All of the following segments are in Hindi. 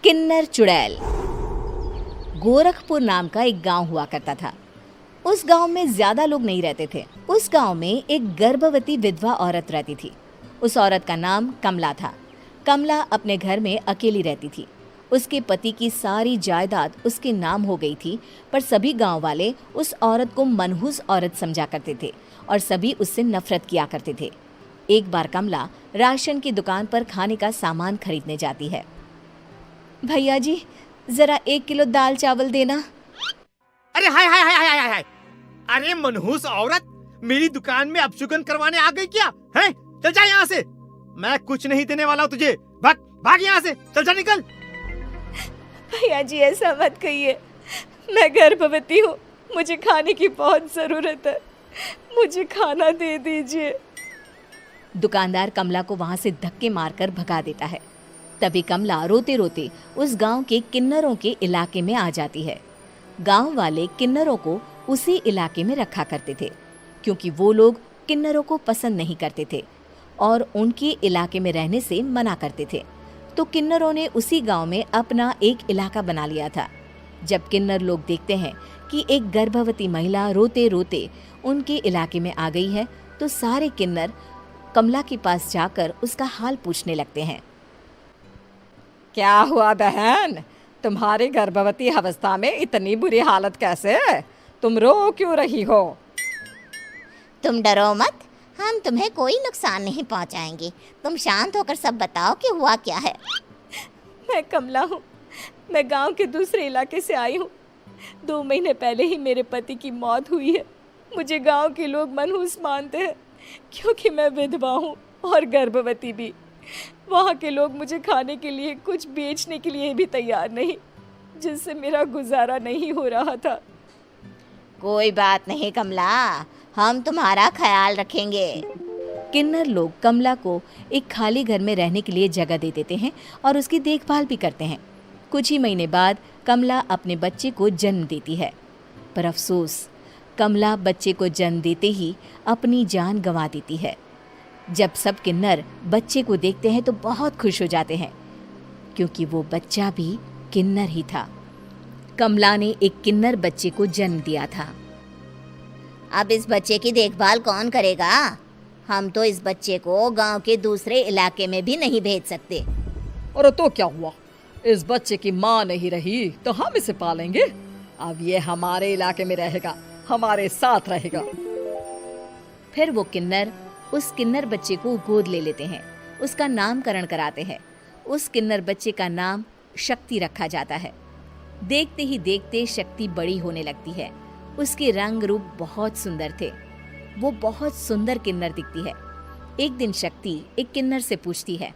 किन्नर चुड़ैल। गोरखपुर नाम का एक गांव हुआ करता था। उस गांव में ज्यादा लोग नहीं रहते थे। उस गांव में एक गर्भवती विधवा औरत रहती थी। उस औरत का नाम कमला था। कमला अपने घर में अकेली रहती थी। उसके पति की सारी जायदाद उसके नाम हो गई थी, पर सभी गांव वाले उस औरत को मनहूस औरत समझा करते थे और सभी उससे नफरत किया करते थे। एक बार कमला राशन की दुकान पर खाने का सामान खरीदने जाती है। भैया जी, जरा 1 किलो दाल चावल देना। अरे हाय हाय हाय हाय हाय हाय! अरे मनहूस औरत, मेरी दुकान में अपशुगन करवाने आ गई क्या? हैं? चल जा यहाँ से। मैं कुछ नहीं देने वाला हूँ तुझे। भाग भाग यहाँ से, चल जा, निकल। भैया जी, ऐसा मत कहिए। मैं गर्भवती हूँ, मुझे खाने की बहुत जरूरत है। मुझे खाना दे दीजिए। दुकानदार कमला को वहां से धक्के मारकर भगा देता है। तभी कमला रोते रोते उस गांव के किन्नरों के इलाके में आ जाती है। गांव वाले किन्नरों को उसी इलाके में रखा करते थे, क्योंकि वो लोग किन्नरों को पसंद नहीं करते थे और उनके इलाके में रहने से मना करते थे। तो किन्नरों ने उसी गांव में अपना एक इलाका बना लिया था। जब किन्नर लोग देखते हैं कि एक गर्भवती महिला रोते रोते उनके इलाके में आ गई है, तो सारे किन्नर कमला के पास जाकर उसका हाल पूछने लगते हैं। क्या हुआ बहन, तुम्हारी गर्भवती अवस्था में इतनी बुरी हालत कैसे? तुम रो क्यों रही हो? तुम डरो मत, हम तुम्हें कोई नुकसान नहीं पहुंचाएंगे। तुम शांत होकर सब बताओ कि हुआ क्या है। मैं कमला हूँ। मैं गांव के दूसरे इलाके से आई हूँ। 2 महीने पहले ही मेरे पति की मौत हुई है। मुझे गांव के लोग मनहूस मानते हैं, क्योंकि मैं विधवा हूँ और गर्भवती भी। वहाँ के लोग मुझे खाने के लिए कुछ बेचने के लिए भी तैयार नहीं, जिससे मेरा गुजारा नहीं हो रहा था। कोई बात नहीं कमला, हम तुम्हारा ख्याल रखेंगे। किन्नर लोग कमला को एक खाली घर में रहने के लिए जगह दे देते हैं और उसकी देखभाल भी करते हैं। कुछ ही महीने बाद कमला अपने बच्चे को जन्म देती है, पर अफसोस, कमला बच्चे को जन्म देते ही अपनी जान गंवा देती है। जब सब किन्नर बच्चे को देखते हैं तो बहुत खुश हो जाते हैं, क्योंकि वो बच्चा भी किन्नर ही था। कमला ने एक किन्नर बच्चे को जन्म दिया था। अब इस बच्चे की देखभाल कौन करेगा? हम तो इस बच्चे को गांव के दूसरे इलाके में भी नहीं भेज सकते। और तो क्या हुआ, इस बच्चे की माँ नहीं रही तो हम इसे पालेंगे। अब ये हमारे इलाके में रहेगा, हमारे साथ रहेगा। फिर वो किन्नर उस किन्नर बच्चे को गोद ले लेते हैं, उसका नामकरण कराते हैं। उस किन्नर बच्चे का नाम शक्ति रखा जाता है। देखते ही देखते शक्ति बड़ी होने लगती है। उसके रंग रूप बहुत सुंदर थे। वो बहुत सुंदर किन्नर दिखती है। एक दिन शक्ति एक किन्नर से पूछती है,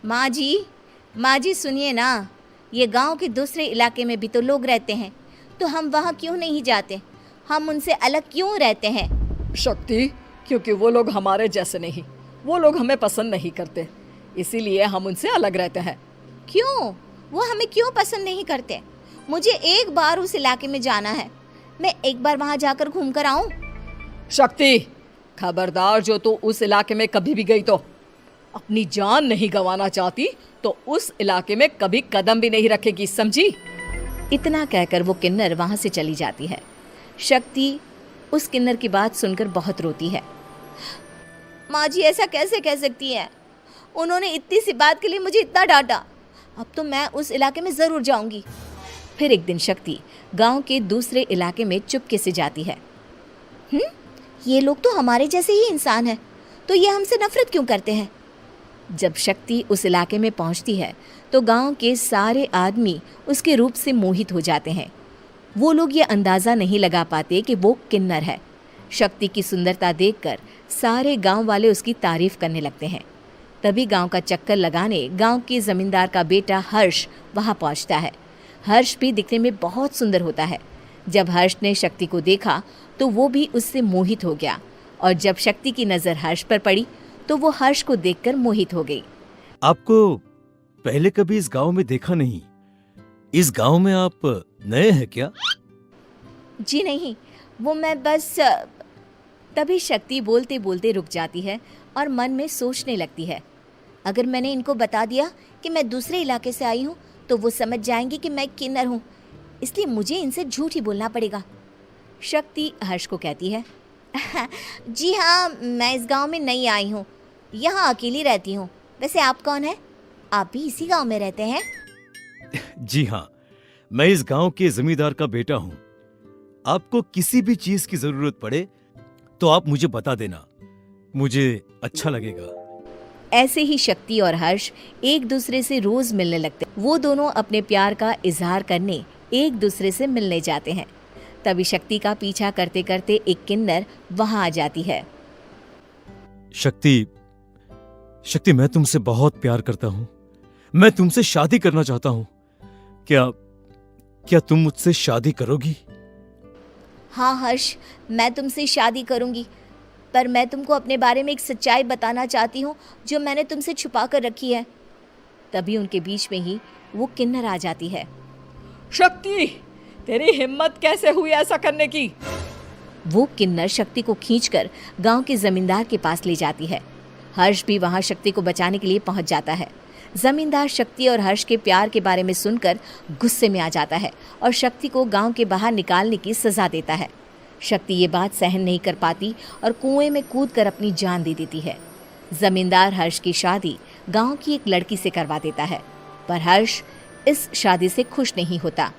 माँ जी सुनिए ना, ये गांव के दूसरे इलाके में भी तो लोग रहते हैं, तो हम वहाँ क्यों नहीं जाते? हम उनसे अलग क्यों रहते हैं? शक्ति, क्योंकि वो लोग हमारे जैसे नहीं, वो लोग हमें पसंद नहीं करते, इसीलिए हम उनसे अलग रहते हैं। क्यों? वो हमें क्यों पसंद नहीं करते? मुझे एक बार उस इलाके में जाना है। मैं एक बार वहाँ जाकर घूम कर आऊँ। शक्ति, खबरदार, जो तू उस इलाके में कभी भी गई तो अपनी जान नहीं गंवाना चाहती तो उस इलाके में कभी कदम भी नहीं रखेगी, समझी? इतना कहकर वो किन्नर वहाँ से चली जाती है। शक्ति उस किन्नर की बात सुनकर बहुत रोती है। माँ जी, ऐसा कैसे कह सकती है? उन्होंने इतनी सी बात के लिए मुझे इतना डांटा। अब तो मैं उस इलाके में ज़रूर जाऊंगी। फिर एक दिन शक्ति गांव के दूसरे इलाके में चुपके से जाती है। ये लोग तो हमारे जैसे ही इंसान हैं, तो ये हमसे नफरत क्यों करते हैं? जब शक्ति उस इलाके में पहुंचती है तो गांव के सारे आदमी उसके रूप से मोहित हो जाते हैं। वो लोग ये अंदाज़ा नहीं लगा पाते कि वो किन्नर है। शक्ति की सुंदरता देखकर सारे गांव वाले उसकी तारीफ करने लगते हैं। तभी गांव का चक्कर लगाने गांव के जमींदार का बेटा हर्ष वहां पहुंचता है। हर्ष भी दिखने में बहुत सुंदर होता है। जब हर्ष ने शक्ति को देखा तो वो भी उससे मोहित हो गया, और जब शक्ति की नज़र हर्ष पर पड़ी तो वो हर्ष को देखकर मोहित हो गई। आपको पहले कभी इस गांव में देखा नहीं। इस गांव में आप नए हैं क्या? जी नहीं, वो मैं बस। तभी शक्ति बोलते बोलते रुक जाती है और मन में सोचने लगती है, अगर मैंने इनको बता दिया कि मैं दूसरे इलाके से आई हूँ तो वो समझ जाएंगे कि मैं किन्नर हूँ, इसलिए मुझे इनसे झूठ ही बोलना पड़ेगा। शक्ति हर्ष को कहती है, जी हाँ, मैं इस गांव में नई आई हूँ, यहाँ अकेली रहती हूँ। वैसे आप कौन है? आप भी इसी गांव में रहते हैं? जी हाँ, मैं इस गांव के जमींदार का बेटा हूँ। आपको किसी भी चीज की जरूरत पड़े तो आप मुझे बता देना, मुझे अच्छा लगेगा। ऐसे ही शक्ति और हर्ष एक दूसरे से रोज मिलने लगते। वो दोनों अपने प्यार का इजहार करने एक दूसरे से मिलने जाते हैं। तभी शक्ति का पीछा करते करते एक किन्नर वहां आ जाती है। शक्ति, शक्ति, मैं तुमसे बहुत प्यार करता हूँ। मैं तुमसे शादी करना चाहता हूँ। क्या तुम मुझसे शादी करोगी? हाँ हर्ष, मैं तुमसे शादी करूँगी, पर मैं तुमको अपने बारे में एक सच्चाई बताना चाहती हूँ जो मैंने तुमसे छुपा कर रखी है। तभी उनके बीच में ही वो किन्नर आ जाती है। शक्ति, तेरी हिम्मत कैसे हुई ऐसा करने की? वो किन्नर शक्ति को खींचकर गांव के जमींदार के पास ले जाती है। हर्ष भी वहां शक्ति को बचाने के लिए पहुंच जाता है। जमींदार शक्ति और हर्ष के प्यार के बारे में सुनकर गुस्से में आ जाता है और शक्ति को गांव के बाहर निकालने की सजा देता है। शक्ति ये बात सहन नहीं कर पाती और कुएं में कूदकर अपनी जान दे देती है। जमींदार हर्ष की शादी गांव की एक लड़की से करवा देता है, पर हर्ष इस शादी से खुश नहीं होता।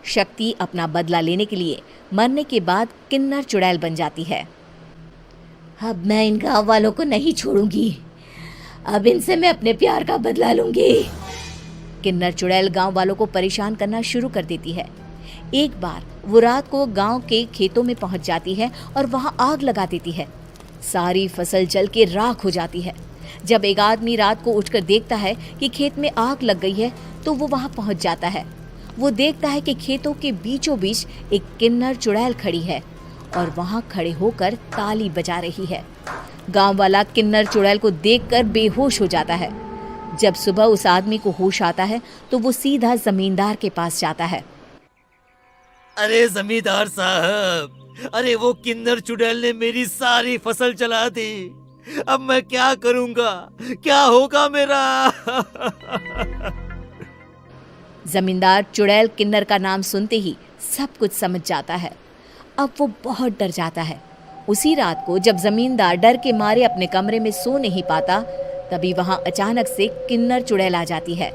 शक्ति अपना बदला लेने के लिए मरने के बाद किन्नर चुड़ैल बन जाती है। अब मैं इन गाँव वालों को नहीं छोड़ूंगी, अब इनसे मैं अपने प्यार का बदला लूंगी। किन्नर चुड़ैल गांव वालों को परेशान करना शुरू कर देती है। एक बार वो रात को गांव के खेतों में पहुंच जाती है और वहां आग लगा देती है। सारी फसल जल के राख हो जाती है। जब एक आदमी रात को उठकर देखता है कि खेत में आग लग गई है तो वो वहां पहुंच जाता है। वो देखता है कि खेतों के बीचों बीच एक किन्नर चुड़ैल खड़ी है और वहां खड़े होकर ताली बजा रही है। गांव वाला किन्नर चुड़ैल को देखकर बेहोश हो जाता है। जब सुबह उस आदमी को होश आता है तो वो सीधा जमींदार के पास जाता है। अरे जमींदार साहब, अरे वो किन्नर चुड़ैल ने मेरी सारी फसल जला दी। अब मैं क्या करूंगा? क्या होगा मेरा? जमींदार चुड़ैल किन्नर का नाम सुनते ही सब कुछ समझ जाता है। अब वो बहुत डर जाता है। उसी रात को जब जमींदार डर के मारे अपने कमरे में सो नहीं पाता, तभी वहां अचानक से किन्नर चुड़ैल आ जाती है।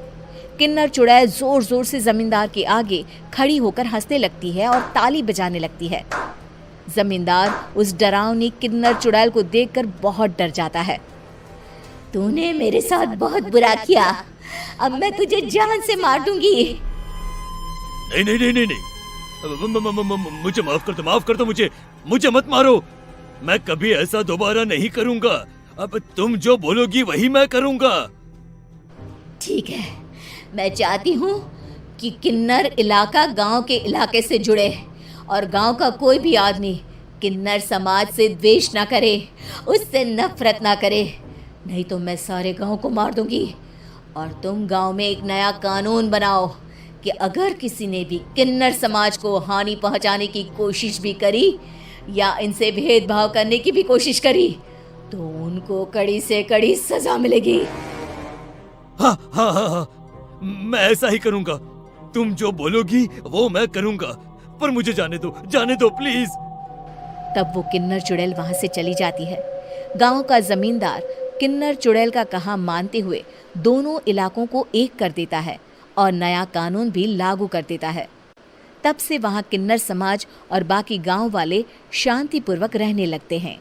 किन्नर चुड़ैल जोर जोर से जमींदार के आगे खड़ी होकर हंसने लगती है और ताली बजाने लगती है। जमींदार उस डरावनी किन्नर चुड़ैल को देखकर बहुत डर जाता है। तूने मेरे साथ बहुत बुरा किया, अब मैं तुझे जान से मार दूंगी। नहीं नहीं नहीं नहीं, नहीं। मुझे माफ कर दो, मुझे मत मारो। मैं कभी ऐसा दोबारा नहीं करूंगा। अब तुम जो बोलोगी वही मैं करूंगा। ठीक है, मैं चाहती हूँ कि किन्नर इलाका गांव के इलाके से जुड़े और गांव का कोई भी आदमी किन्नर समाज से द्वेष ना करे, उससे नफरत ना करे, नहीं तो मैं सारे गांव को मार दूंगी। और तुम गांव में एक नया कानून बनाओ कि अगर किसी ने भी किन्नर समाज को हानि पहुंचाने की कोशिश भी करी या इनसे भेदभाव करने की भी कोशिश करी तो उनको कड़ी से कड़ी सजा मिलेगी। हाँ हाँ हाँ हाँ, मैं ऐसा ही करूंगा। तुम जो बोलोगी वो मैं करूंगा, पर मुझे जाने दो प्लीज। तब वो किन्नर चुड़ैल वहां से चली जाती है। गांव का जमींदार किन्नर चुड़ैल का कहा मानते हुए दोनों इलाकों को एक कर देता है और नया कानून भी लागू कर देता है। तब से वहां किन्नर समाज और बाकी गांव वाले शांतिपूर्वक रहने लगते हैं।